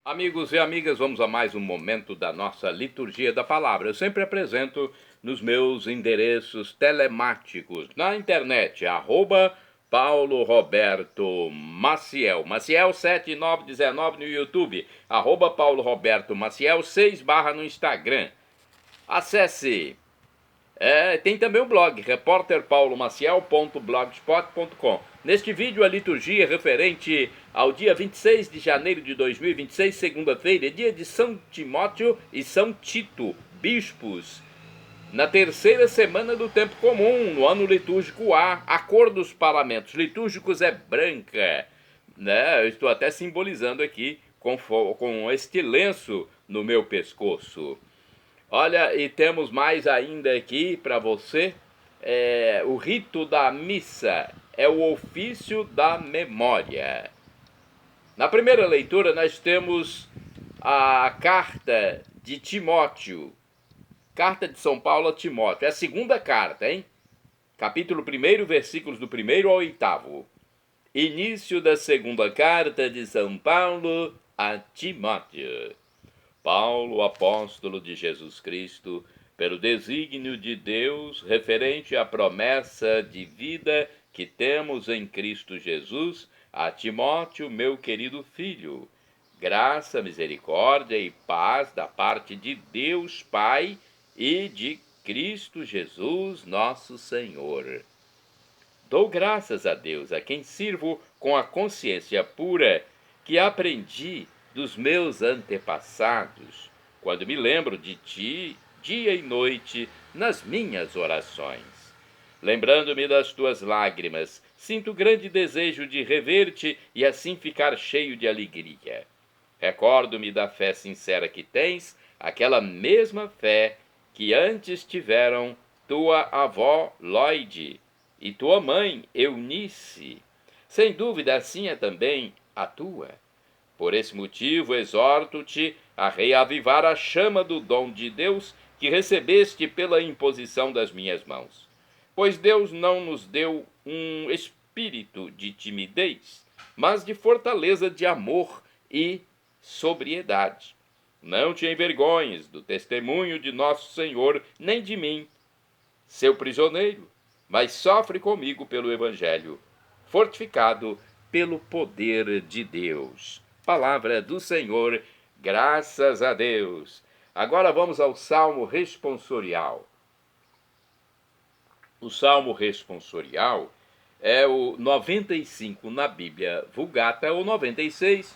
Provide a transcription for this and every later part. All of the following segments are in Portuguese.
Amigos e amigas, vamos a mais um momento da nossa liturgia da palavra. Eu sempre apresento nos meus endereços telemáticos na internet, Paulo Roberto Maciel, Maciel 7919 no YouTube, Paulo Roberto Maciel 6 no Instagram. Acesse. Tem também o blog, repórterpaulomaciel.blogspot.com. Neste vídeo, a liturgia referente ao dia 26 de janeiro de 2026, segunda-feira, dia de São Timóteo e São Tito, bispos. Na terceira semana do tempo comum, no ano litúrgico A, a cor dos paramentos litúrgicos é branca. Eu estou até simbolizando aqui com este lenço no meu pescoço. Olha, e temos mais ainda aqui para você, o rito da missa, é o ofício da memória. Na primeira leitura nós temos a carta de Timóteo, carta de São Paulo a Timóteo, é a segunda carta, hein? Capítulo 1, versículos do 1º ao 8º. Início da segunda carta de São Paulo a Timóteo. Paulo, apóstolo de Jesus Cristo, pelo desígnio de Deus, referente à promessa de vida que temos em Cristo Jesus, a Timóteo, meu querido filho, graça, misericórdia e paz da parte de Deus Pai e de Cristo Jesus, nosso Senhor. Dou graças a Deus, a quem sirvo com a consciência pura que aprendi dos meus antepassados, quando me lembro de ti, dia e noite, nas minhas orações. Lembrando-me das tuas lágrimas, sinto grande desejo de rever-te e assim ficar cheio de alegria. Recordo-me da fé sincera que tens, aquela mesma fé que antes tiveram tua avó Lloyd e tua mãe Eunice. Sem dúvida, assim é também a tua. Por esse motivo, exorto-te a reavivar a chama do dom de Deus que recebeste pela imposição das minhas mãos. Pois Deus não nos deu um espírito de timidez, mas de fortaleza de amor e sobriedade. Não te envergonhes do testemunho de nosso Senhor, nem de mim, seu prisioneiro, mas sofre comigo pelo Evangelho, fortificado pelo poder de Deus. Palavra do Senhor, graças a Deus. Agora vamos ao Salmo responsorial. O Salmo responsorial é o 95 na Bíblia Vulgata, ou 96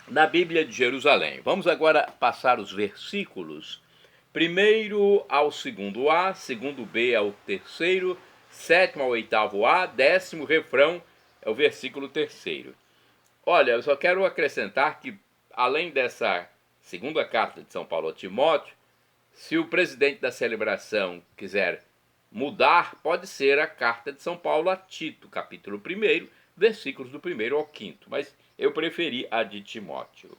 na Bíblia de Jerusalém. Vamos agora passar os versículos, primeiro ao segundo A, segundo B ao terceiro, sétimo ao oitavo A, décimo refrão é o versículo terceiro. Olha, eu só quero acrescentar que, além dessa segunda carta de São Paulo a Timóteo, se o presidente da celebração quiser mudar, pode ser a carta de São Paulo a Tito, capítulo 1, versículos do 1º ao 5º, mas eu preferi a de Timóteo.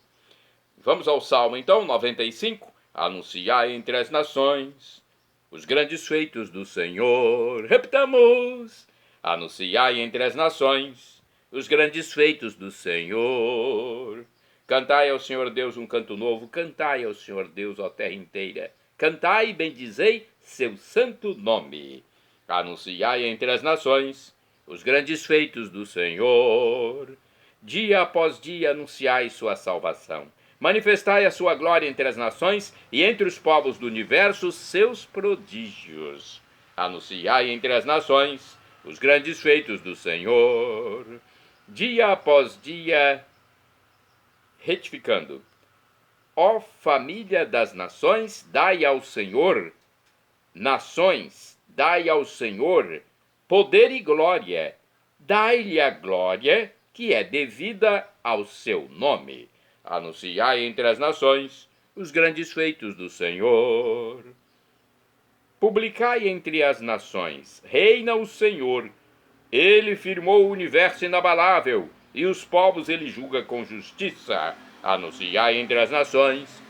Vamos ao Salmo, então, 95. Anunciai entre as nações os grandes feitos do Senhor. Repitamos. Anunciai entre as nações os grandes feitos do Senhor. Cantai ao Senhor Deus um canto novo, cantai ao Senhor Deus, ó terra inteira. Cantai e bendizei seu santo nome. Anunciai entre as nações os grandes feitos do Senhor. Dia após dia anunciai sua salvação. Manifestai a sua glória entre as nações e entre os povos do universo seus prodígios. Anunciai entre as nações os grandes feitos do Senhor. Dia após dia, retificando. Ó família das nações, dai ao Senhor, nações, dai ao Senhor poder e glória. Dai-lhe a glória que é devida ao seu nome. Anunciai entre as nações os grandes feitos do Senhor. Publicai entre as nações, reina o Senhor. Ele firmou o universo inabalável, e os povos ele julga com justiça. Anunciai entre as nações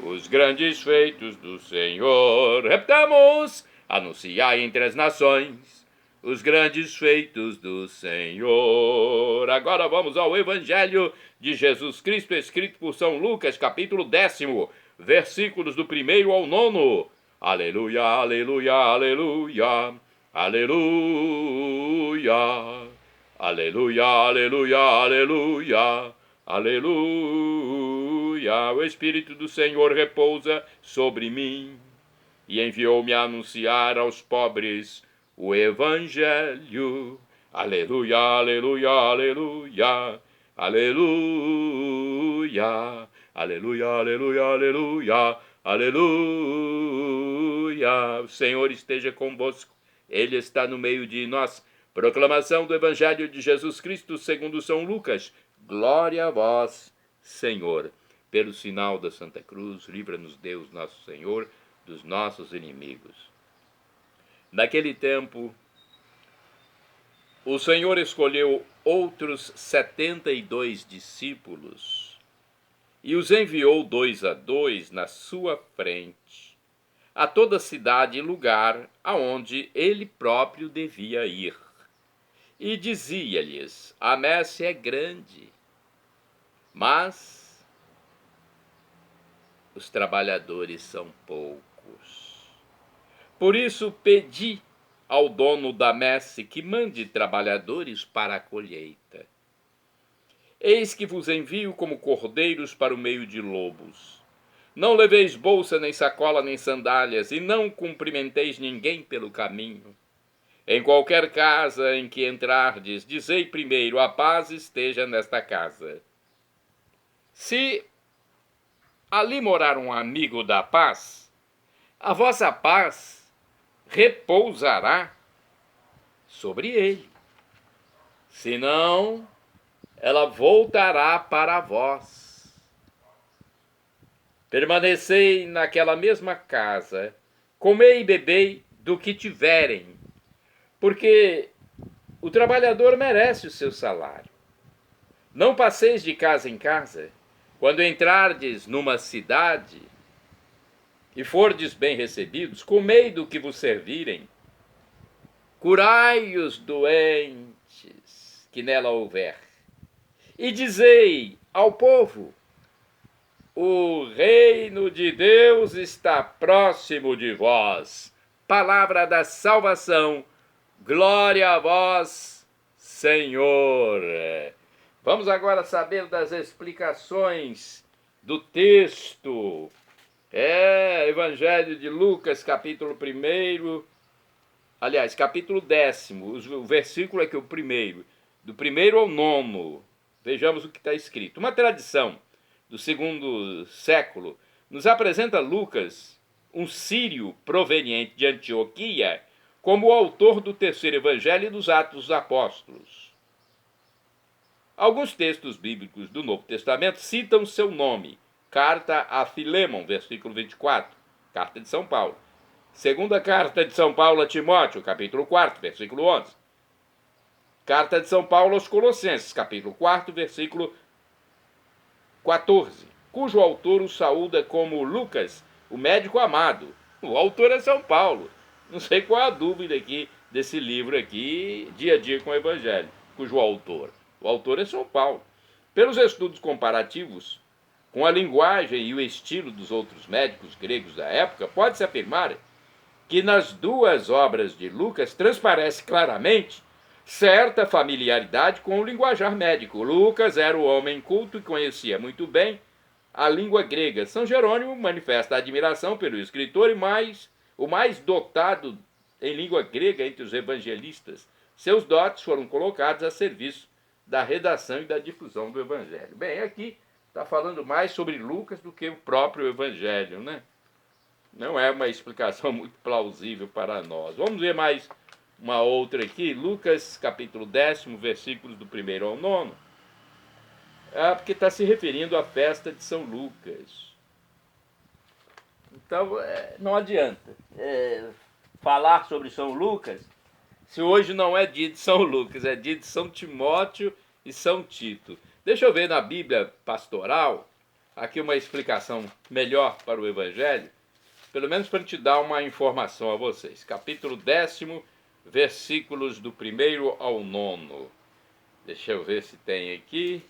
os grandes feitos do Senhor. Repitamos! Anunciai entre as nações os grandes feitos do Senhor. Agora vamos ao Evangelho de Jesus Cristo, escrito por São Lucas, capítulo 10, versículos do 1 ao 9. Aleluia, aleluia, aleluia, aleluia, aleluia, aleluia, aleluia, aleluia. O Espírito do Senhor repousa sobre mim e enviou-me a anunciar aos pobres o Evangelho. Aleluia, aleluia, aleluia, aleluia, aleluia, aleluia, aleluia, aleluia. O Senhor esteja convosco, Ele está no meio de nós. Proclamação do Evangelho de Jesus Cristo segundo São Lucas. Glória a vós, Senhor. Pelo sinal da Santa Cruz, livra-nos Deus nosso Senhor dos nossos inimigos. Naquele tempo, o Senhor escolheu outros 72 discípulos e os enviou 2 a 2 na sua frente, a toda cidade e lugar aonde ele próprio devia ir. E dizia-lhes: a messe é grande, mas os trabalhadores são poucos. Por isso pedi ao dono da messe que mande trabalhadores para a colheita. Eis que vos envio como cordeiros para o meio de lobos. Não leveis bolsa, nem sacola, nem sandálias, e não cumprimenteis ninguém pelo caminho. Em qualquer casa em que entrardes, dizei primeiro: a paz esteja nesta casa. Se ali morar um amigo da paz, a vossa paz repousará sobre ele. Senão, ela voltará para vós. Permanecei naquela mesma casa, comei e bebei do que tiverem, porque o trabalhador merece o seu salário. Não passeis de casa em casa. Quando entrardes numa cidade e fordes bem recebidos, comei do que vos servirem, curai os doentes que nela houver, e dizei ao povo: o reino de Deus está próximo de vós. Palavra da salvação, glória a vós, Senhor. Vamos agora saber das explicações do texto. Evangelho de Lucas, capítulo 1, aliás, capítulo 10, o versículo é que o primeiro, do 1 ao 9. Vejamos o que está escrito. Uma tradição do segundo século nos apresenta Lucas, um sírio proveniente de Antioquia, como o autor do terceiro evangelho e dos Atos dos Apóstolos. Alguns textos bíblicos do Novo Testamento citam seu nome. Carta a Filemon, versículo 24, carta de São Paulo. Segunda carta de São Paulo a Timóteo, capítulo 4, versículo 11. Carta de São Paulo aos Colossenses, capítulo 4, versículo 14, cujo autor o saúda como Lucas, o médico amado. O autor é São Paulo. Não sei qual a dúvida aqui desse livro aqui, Dia a Dia com o Evangelho, cujo autor. O autor é São Paulo. Pelos estudos comparativos com a linguagem e o estilo dos outros médicos gregos da época, pode-se afirmar que nas duas obras de Lucas transparece claramente certa familiaridade com o linguajar médico. Lucas era o homem culto e conhecia muito bem a língua grega. São Jerônimo manifesta admiração pelo escritor e o mais dotado em língua grega entre os evangelistas. Seus dotes foram colocados a serviço da redação e da difusão do Evangelho. Bem, aqui está falando mais sobre Lucas do que o próprio Evangelho, né? Não é uma explicação muito plausível para nós. Vamos ver mais uma outra aqui, Lucas capítulo 10, versículos do 1 ao 9. Porque está se referindo à festa de São Lucas. Então, não adianta falar sobre São Lucas se hoje não é dia de São Lucas, é dia de São Timóteo e São Tito. Deixa eu ver na Bíblia Pastoral, aqui uma explicação melhor para o Evangelho, pelo menos para te dar uma informação a vocês. Capítulo 10, versículos do 1º ao 9. Deixa eu ver se tem aqui.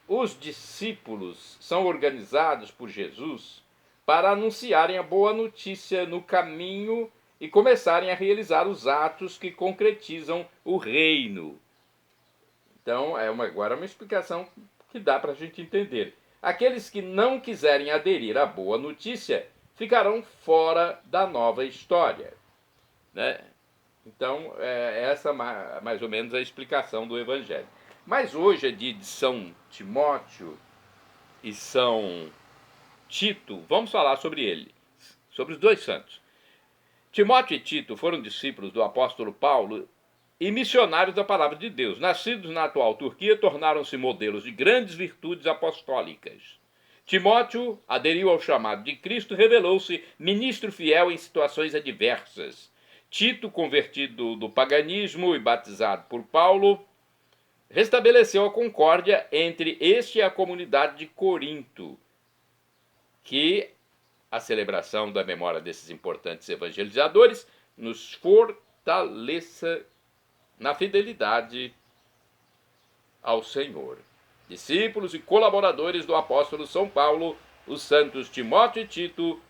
Os discípulos são organizados por Jesus para anunciarem a boa notícia no caminho e começarem a realizar os atos que concretizam o reino. Então, agora uma explicação que dá para a gente entender. Aqueles que não quiserem aderir à boa notícia ficarão fora da nova história, né? Então, essa mais ou menos a explicação do Evangelho. Mas hoje é dia de São Timóteo e São Tito. Vamos falar sobre ele, sobre os dois santos. Timóteo e Tito foram discípulos do apóstolo Paulo e missionários da palavra de Deus. Nascidos na atual Turquia, tornaram-se modelos de grandes virtudes apostólicas. Timóteo aderiu ao chamado de Cristo e revelou-se ministro fiel em situações adversas. Tito, convertido do paganismo e batizado por Paulo, restabeleceu a concórdia entre este e a comunidade de Corinto, que a celebração da memória desses importantes evangelizadores nos fortaleça na fidelidade ao Senhor. Discípulos e colaboradores do apóstolo São Paulo, os santos Timóteo e Tito,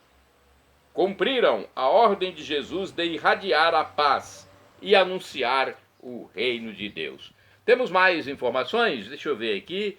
cumpriram a ordem de Jesus de irradiar a paz e anunciar o reino de Deus. Temos mais informações? Deixa eu ver aqui.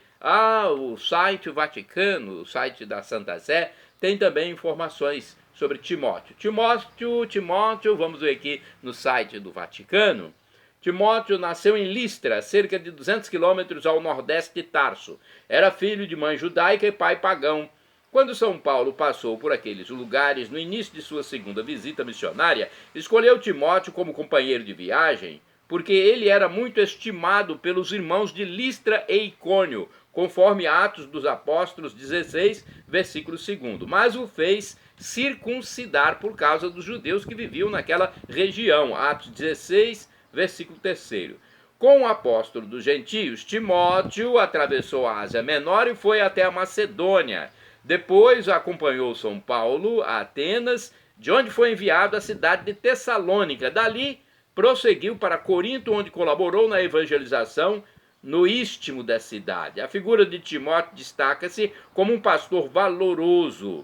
O site Vaticano, o site da Santa Sé, tem também informações sobre Timóteo. Timóteo, vamos ver aqui no site do Vaticano. Timóteo nasceu em Listra, cerca de 200 quilômetros ao nordeste de Tarso. Era filho de mãe judaica e pai pagão. Quando São Paulo passou por aqueles lugares no início de sua segunda visita missionária, escolheu Timóteo como companheiro de viagem, porque ele era muito estimado pelos irmãos de Listra e Icônio, conforme Atos dos Apóstolos 16, versículo 2. Mas o fez circuncidar por causa dos judeus que viviam naquela região. Atos 16, versículo 3. Com o apóstolo dos gentios, Timóteo atravessou a Ásia Menor e foi até a Macedônia. Depois acompanhou São Paulo a Atenas, de onde foi enviado à cidade de Tessalônica. Dali prosseguiu para Corinto, onde colaborou na evangelização no istmo da cidade. A figura de Timóteo destaca-se como um pastor valoroso.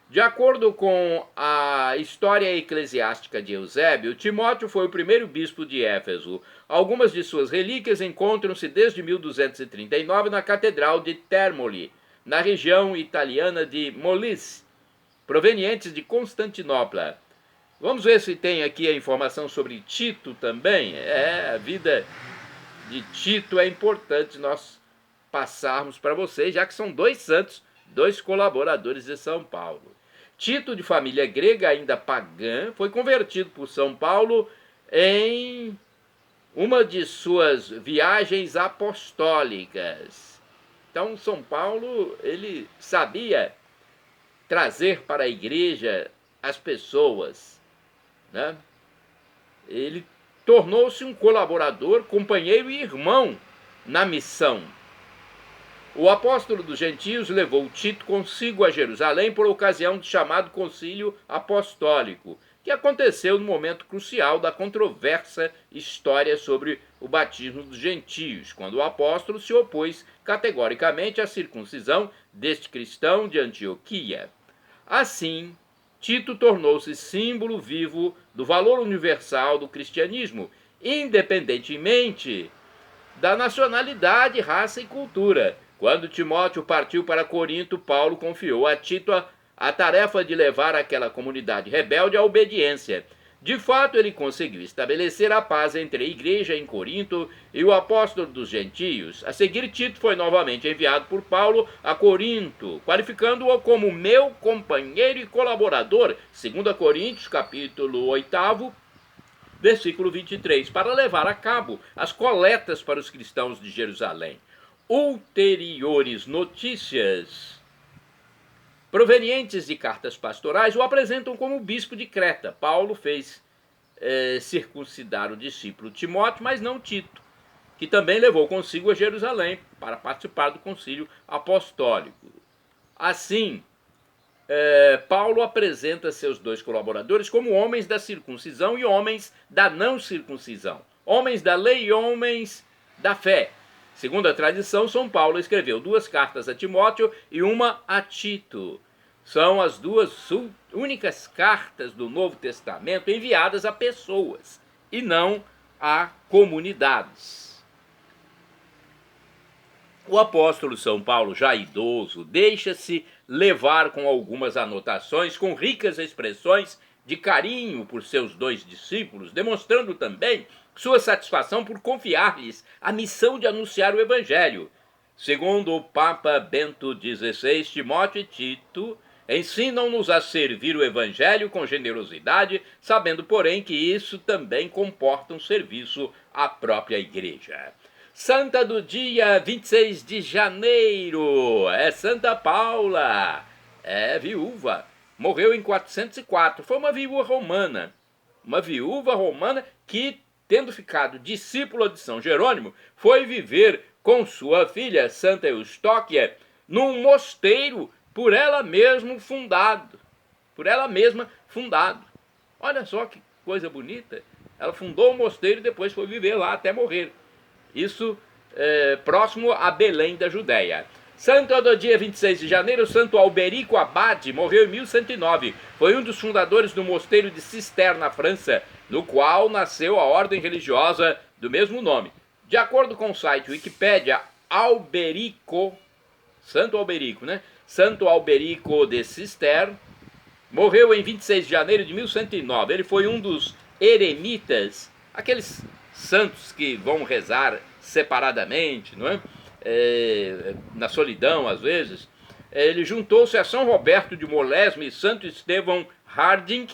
De acordo com a história eclesiástica de Eusébio, Timóteo foi o primeiro bispo de Éfeso. Algumas de suas relíquias encontram-se desde 1239 na Catedral de Termoli, na região italiana de Molise, provenientes de Constantinopla. Vamos ver se tem aqui a informação sobre Tito também. A vida de Tito é importante nós passarmos para vocês, já que são dois santos, dois colaboradores de São Paulo. Tito, de família grega ainda pagã, foi convertido por São Paulo em uma de suas viagens apostólicas. Então, São Paulo, ele sabia trazer para a igreja as pessoas, né? Ele tornou-se um colaborador, companheiro e irmão na missão. O apóstolo dos gentios levou Tito consigo a Jerusalém por ocasião do chamado Concílio Apostólico, que aconteceu no momento crucial da controversa história sobre o batismo dos gentios, quando o apóstolo se opôs categoricamente à circuncisão deste cristão de Antioquia. Assim, Tito tornou-se símbolo vivo do valor universal do cristianismo, independentemente da nacionalidade, raça e cultura. Quando Timóteo partiu para Corinto, Paulo confiou a Tito a tarefa de levar aquela comunidade rebelde à obediência. De fato, ele conseguiu estabelecer a paz entre a igreja em Corinto e o apóstolo dos gentios. A seguir, Tito foi novamente enviado por Paulo a Corinto, qualificando-o como meu companheiro e colaborador, 2 Coríntios, capítulo 8, versículo 23, para levar a cabo as coletas para os cristãos de Jerusalém. Ulteriores notícias provenientes de cartas pastorais o apresentam como bispo de Creta. Paulo fez circuncidar o discípulo Timóteo, mas não Tito, que também levou consigo a Jerusalém para participar do concílio apostólico. Assim, Paulo apresenta seus dois colaboradores como homens da circuncisão e homens da não circuncisão, homens da lei e homens da fé. Segundo a tradição, São Paulo escreveu 2 cartas a Timóteo e uma a Tito. São as 2 únicas cartas do Novo Testamento enviadas a pessoas e não a comunidades. O apóstolo São Paulo, já idoso, deixa-se levar com algumas anotações, com ricas expressões de carinho por seus 2 discípulos, demonstrando também sua satisfação por confiar-lhes a missão de anunciar o Evangelho. Segundo o Papa Bento XVI, Timóteo e Tito ensinam-nos a servir o Evangelho com generosidade, sabendo, porém, que isso também comporta um serviço à própria Igreja. Santa do dia 26 de janeiro, é Santa Paula, é viúva, morreu em 404, foi uma viúva romana que, tendo ficado discípula de São Jerônimo, foi viver com sua filha, Santa Eustóquia, num mosteiro por ela mesma fundado. Olha só que coisa bonita, ela fundou um mosteiro e depois foi viver lá até morrer. Isso próximo a Belém da Judéia. Santo do dia 26 de janeiro, Santo Alberico Abade, morreu em 1109. Foi um dos fundadores do mosteiro de Cister, na França, no qual nasceu a ordem religiosa do mesmo nome. De acordo com o site Wikipédia, Santo Alberico de Cister, morreu em 26 de janeiro de 1109. Ele foi um dos eremitas, aqueles santos que vão rezar separadamente, não é? Na solidão, às vezes. Ele juntou-se a São Roberto de Molesme e Santo Estevão Harding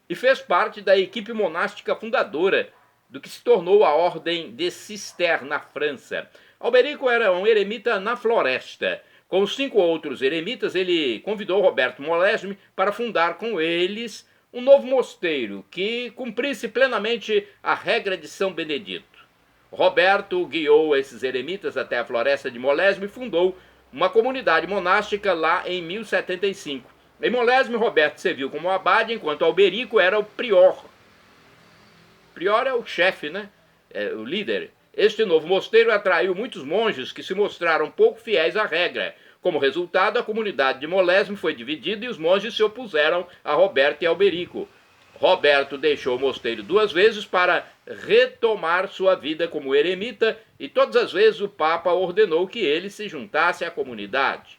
e fez parte da equipe monástica fundadora do que se tornou a Ordem de Cister, na França. Alberico era um eremita na floresta. Com 5 outros eremitas, ele convidou Roberto Molesme para fundar com eles um novo mosteiro que cumprisse plenamente a regra de São Benedito. Roberto guiou esses eremitas até a floresta de Molesme e fundou uma comunidade monástica lá em 1075. Em Molesme, Roberto serviu como abade, enquanto Alberico era o prior. Prior é o chefe, né? O líder. Este novo mosteiro atraiu muitos monges que se mostraram pouco fiéis à regra. Como resultado, a comunidade de Molesme foi dividida e os monges se opuseram a Roberto e Alberico. Roberto deixou o mosteiro 2 vezes para retomar sua vida como eremita e todas as vezes o Papa ordenou que ele se juntasse à comunidade.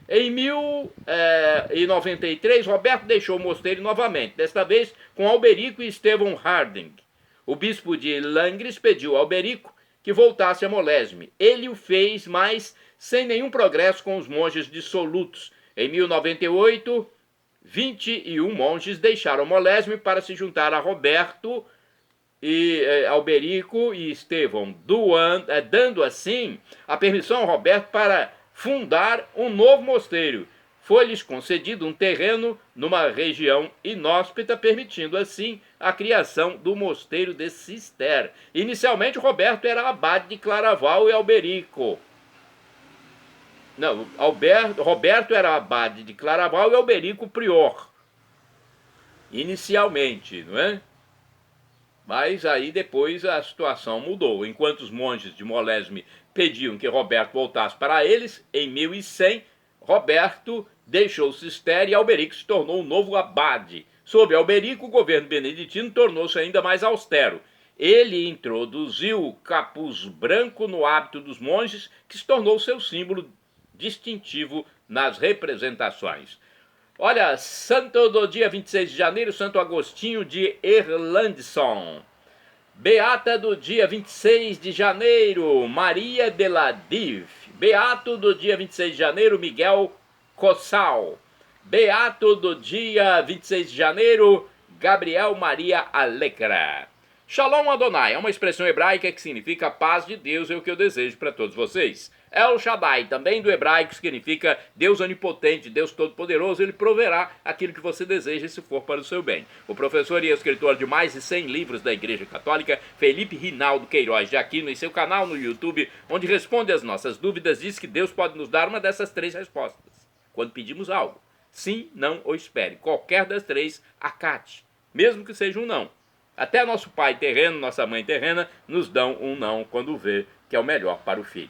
Em 1093, Roberto deixou o mosteiro novamente, desta vez com Alberico e Estevão Harding. O bispo de Langres pediu a Alberico que voltasse a Molesme. Ele o fez, mas sem nenhum progresso com os monges dissolutos. Em 1098, 21 monges deixaram Molesme para se juntar a Roberto e Alberico e Estevão, dando assim a permissão a Roberto para fundar um novo mosteiro. Foi-lhes concedido um terreno numa região inóspita, permitindo assim a criação do mosteiro de Cister. Inicialmente, Roberto era abade de Claraval e Alberico. Não, Roberto era abade de Claraval e Alberico prior. Inicialmente, não é? Mas aí depois a situação mudou. Enquanto os monges de Molesme pediam que Roberto voltasse para eles, em 1100, Roberto deixou Cister e Alberico se tornou um novo abade. Sob Alberico, o governo beneditino tornou-se ainda mais austero. Ele introduziu o capuz branco no hábito dos monges, que se tornou seu símbolo distintivo nas representações. Olha, santo do dia 26 de janeiro, Santo Agostinho de Erlandson. Beata do dia 26 de janeiro, Maria de Ladiv. Beato do dia 26 de janeiro, Miguel Cossal. Beato do dia 26 de janeiro, Gabriel Maria Alecra. Shalom Adonai é uma expressão hebraica que significa paz de Deus, é o que eu desejo para todos vocês. El Shaddai, também do hebraico, significa Deus onipotente, Deus todo-poderoso, ele proverá aquilo que você deseja se for para o seu bem. O professor e escritor de mais de 100 livros da Igreja Católica, Felipe Rinaldo Queiroz de Aquino, em seu canal no YouTube, onde responde às nossas dúvidas, diz que Deus pode nos dar uma dessas 3 respostas, quando pedimos algo. sim, não ou espere. Qualquer das três, acate, mesmo que seja um não. Até nosso pai terreno, nossa mãe terrena, nos dão um não quando vê que é o melhor para o filho.